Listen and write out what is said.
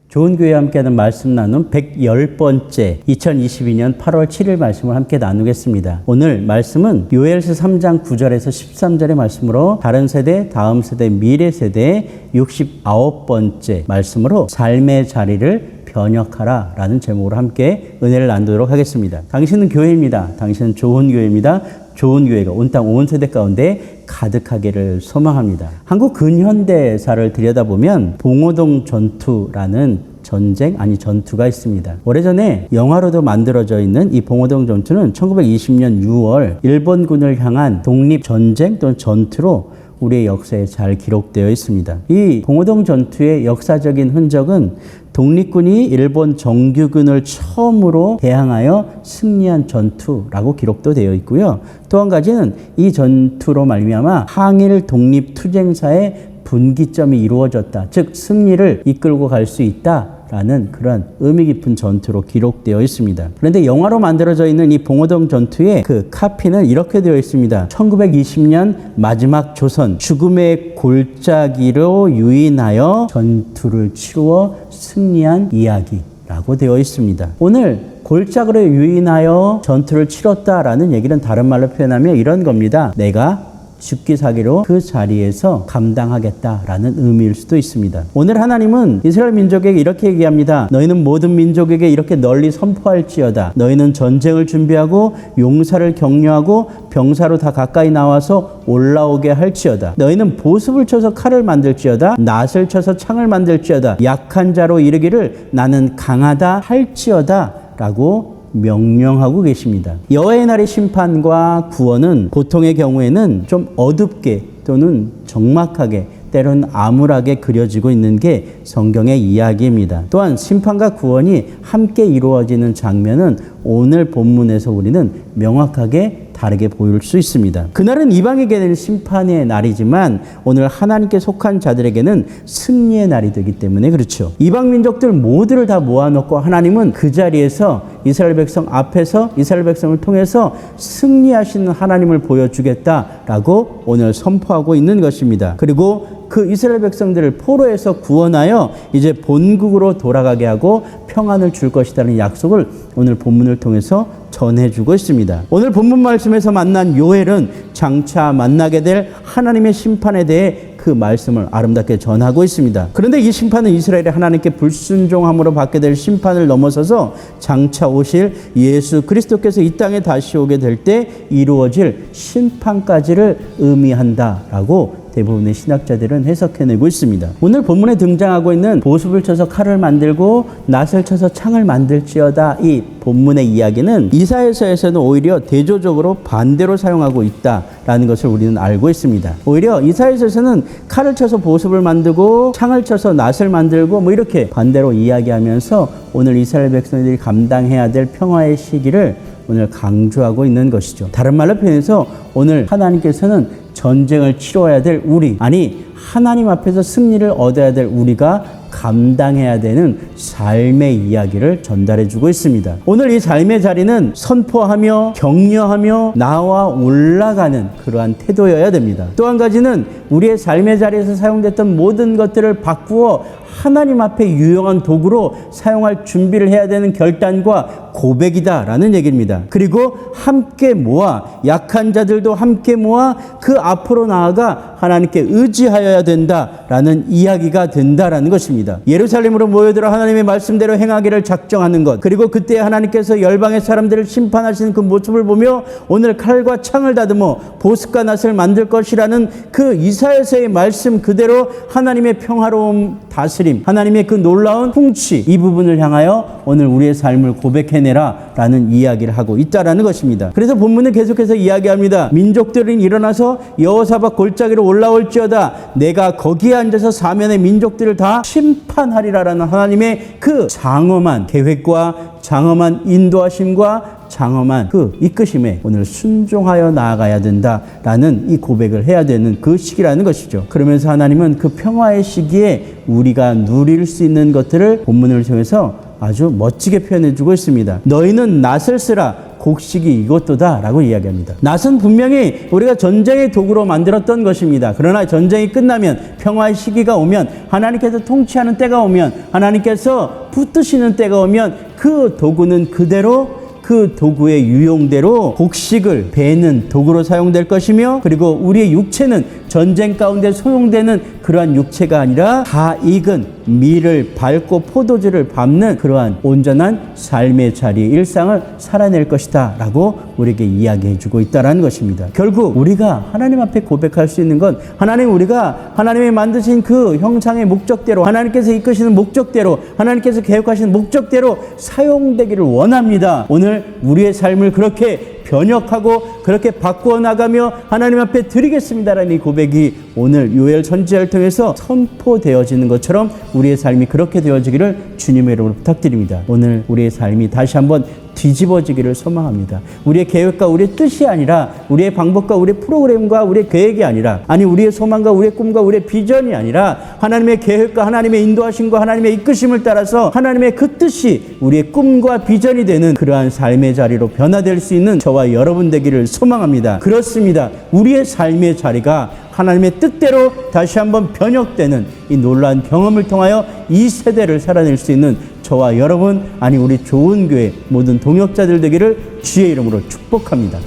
좋은 교회와 함께하는 말씀 나눔 110번째 2022년 8월 7일 말씀을 함께 나누겠습니다. 오늘 말씀은 요엘서 3장 9절에서 13절의 말씀으로 다른 세대, 다음 세대, 미래 세대의 69번째 말씀으로 삶의 자리를 변혁하라 라는 제목으로 함께 은혜를 나누도록 하겠습니다. 당신은 교회입니다. 당신은 좋은 교회입니다. 좋은 교회가 온 땅 온 세대 가운데 가득하기를 소망합니다. 한국 근현대사를 들여다보면 봉오동 전투라는 전투가 있습니다. 오래전에 영화로도 만들어져 있는 이 봉오동 전투는 1920년 6월 일본군을 향한 독립전쟁 또는 전투로 우리의 역사에 잘 기록되어 있습니다. 이 봉오동 전투의 역사적인 흔적은 독립군이 일본 정규군을 처음으로 대항하여 승리한 전투라고 기록도 되어 있고요. 또 한 가지는 이 전투로 말미암아 항일 독립투쟁사의 분기점이 이루어졌다. 즉 승리를 이끌고 갈 수 있다라는 그런 의미 깊은 전투로 기록되어 있습니다. 그런데 영화로 만들어져 있는 이 봉오동 전투의 그 카피는 이렇게 되어 있습니다. 1920년 마지막 조선 죽음의 골짜기로 유인하여 전투를 치루어 승리한 이야기라고 되어 있습니다. 오늘 골짜기로 유인하여 전투를 치렀다라는 얘기는 다른 말로 표현하면 이런 겁니다. 내가 죽기 사기로 그 자리에서 감당하겠다라는 의미일 수도 있습니다. 오늘 하나님은 이스라엘 민족에게 이렇게 얘기합니다. 너희는 모든 민족에게 이렇게 널리 선포할지어다. 너희는 전쟁을 준비하고 용사를 격려하고 병사로 다 가까이 나와서 올라오게 할지어다. 너희는 보습을 쳐서 칼을 만들지어다. 낫을 쳐서 창을 만들지어다. 약한 자로 이르기를 나는 강하다 할지어다 라고 명령하고 계십니다. 여호와의 날의 심판과 구원은 보통의 경우에는 좀 어둡게 또는 적막하게 때로는 암울하게 그려지고 있는 게 성경의 이야기입니다. 또한 심판과 구원이 함께 이루어지는 장면은 오늘 본문에서 우리는 명확하게 다르게 보일 수 있습니다. 그날은 이방에게 는 심판의 날이지만 오늘 하나님께 속한 자들에게는 승리의 날이 되기 때문에 그렇죠. 이방 민족들 모두를 다 모아놓고 하나님은 그 자리에서 이스라엘 백성 앞에서 이스라엘 백성을 통해서 승리하시는 하나님을 보여주겠다라고 오늘 선포하고 있는 것입니다. 그리고 그 이스라엘 백성들을 포로에서 구원하여 이제 본국으로 돌아가게 하고 평안을 줄 것이라는 약속을 오늘 본문을 통해서 전해주고 있습니다. 오늘 본문 말씀에서 만난 요엘은 장차 만나게 될 하나님의 심판에 대해 그 말씀을 아름답게 전하고 있습니다. 그런데 이 심판은 이스라엘이 하나님께 불순종함으로 받게 될 심판을 넘어서서 장차 오실 예수 그리스도께서 이 땅에 다시 오게 될 때 이루어질 심판까지를 의미한다라고 대부분의 신학자들은 해석해내고 있습니다. 오늘 본문에 등장하고 있는 보습을 쳐서 칼을 만들고 낫을 쳐서 창을 만들지어다 이 본문의 이야기는 이사야서에서는 오히려 대조적으로 반대로 사용하고 있다라는 것을 우리는 알고 있습니다. 오히려 이사야서에서는 칼을 쳐서 보습을 만들고 창을 쳐서 낫을 만들고 뭐 이렇게 반대로 이야기하면서 오늘 이스라엘 백성들이 감당해야 될 평화의 시기를 오늘 강조하고 있는 것이죠. 다른 말로 표현해서 오늘 하나님께서는 전쟁을 치러야 될 우리, 아니 하나님 앞에서 승리를 얻어야 될 우리가 감당해야 되는 삶의 이야기를 전달해주고 있습니다. 오늘 이 삶의 자리는 선포하며 격려하며 나와 올라가는 그러한 태도여야 됩니다. 또 한 가지는 우리의 삶의 자리에서 사용됐던 모든 것들을 바꾸어 하나님 앞에 유용한 도구로 사용할 준비를 해야 되는 결단과 고백이다라는 얘기입니다. 그리고 함께 모아 약한 자들도 함께 모아 그 앞으로 나아가 하나님께 의지하여야 된다라는 이야기가 된다라는 것입니다. 예루살렘으로 모여들어 하나님의 말씀대로 행하기를 작정하는 것, 그리고 그때 하나님께서 열방의 사람들을 심판하시는 그 모습을 보며 오늘 칼과 창을 다듬어 보습과 낫을 만들 것이라는 그 이사야서의 말씀 그대로 하나님의 평화로움 다스림, 하나님의 그 놀라운 통치, 이 부분을 향하여 오늘 우리의 삶을 고백해내라 라는 이야기를 하고 있다라는 것입니다. 그래서 본문은 계속해서 이야기합니다. 민족들은 일어나서 여호사밧 골짜기로 올라올지어다. 내가 거기에 앉아서 사면의 민족들을 다 심판하리라라는 하나님의 그 장엄한 계획과 장엄한 인도하심과 장엄한 그 이끄심에 오늘 순종하여 나아가야 된다라는 이 고백을 해야 되는 그 시기라는 것이죠. 그러면서 하나님은 그 평화의 시기에 우리가 누릴 수 있는 것들을 본문을 통해서 아주 멋지게 표현해주고 있습니다. 너희는 낫을 쓰라. 곡식이 이것도다 라고 이야기합니다. 낫은 분명히 우리가 전쟁의 도구로 만들었던 것입니다. 그러나 전쟁이 끝나면 평화의 시기가 오면 하나님께서 통치하는 때가 오면 하나님께서 붙드시는 때가 오면 그 도구는 그대로 그 도구의 유용대로 곡식을 베는 도구로 사용될 것이며 그리고 우리의 육체는 전쟁 가운데 소용되는 그러한 육체가 아니라 다 익은 밀을 밟고 포도주를 밟는 그러한 온전한 삶의 자리, 일상을 살아낼 것이다 라고 우리에게 이야기해 주고 있다는 것입니다. 결국 우리가 하나님 앞에 고백할 수 있는 건 하나님, 우리가 하나님이 만드신 그 형상의 목적대로, 하나님께서 이끄시는 목적대로, 하나님께서 계획하시는 목적대로 사용되기를 원합니다. 오늘 우리의 삶을 그렇게 변혁하고 그렇게 바꾸어 나가며 하나님 앞에 드리겠습니다라는 이 고백이 오늘 요엘 선지자를 통해서 선포되어지는 것처럼 우리의 삶이 그렇게 되어지기를 주님의 이름으로 부탁드립니다. 오늘 우리의 삶이 다시 한번 뒤집어지기를 소망합니다. 우리의 계획과 우리의 뜻이 아니라, 우리의 방법과 우리의 프로그램과 우리의 계획이 아니라, 아니 우리의 소망과 우리의 꿈과 우리의 비전이 아니라 하나님의 계획과 하나님의 인도하심과 하나님의 이끄심을 따라서 하나님의 그 뜻이 우리의 꿈과 비전이 되는 그러한 삶의 자리로 변화될 수 있는 저와 여러분 되기를 소망합니다. 그렇습니다. 우리의 삶의 자리가 하나님의 뜻대로 다시 한번 변혁되는 이 놀라운 경험을 통하여 이 세대를 살아낼 수 있는 저와 여러분, 아니 우리 좋은 교회 모든 동역자들 되기를 주의 이름으로 축복합니다.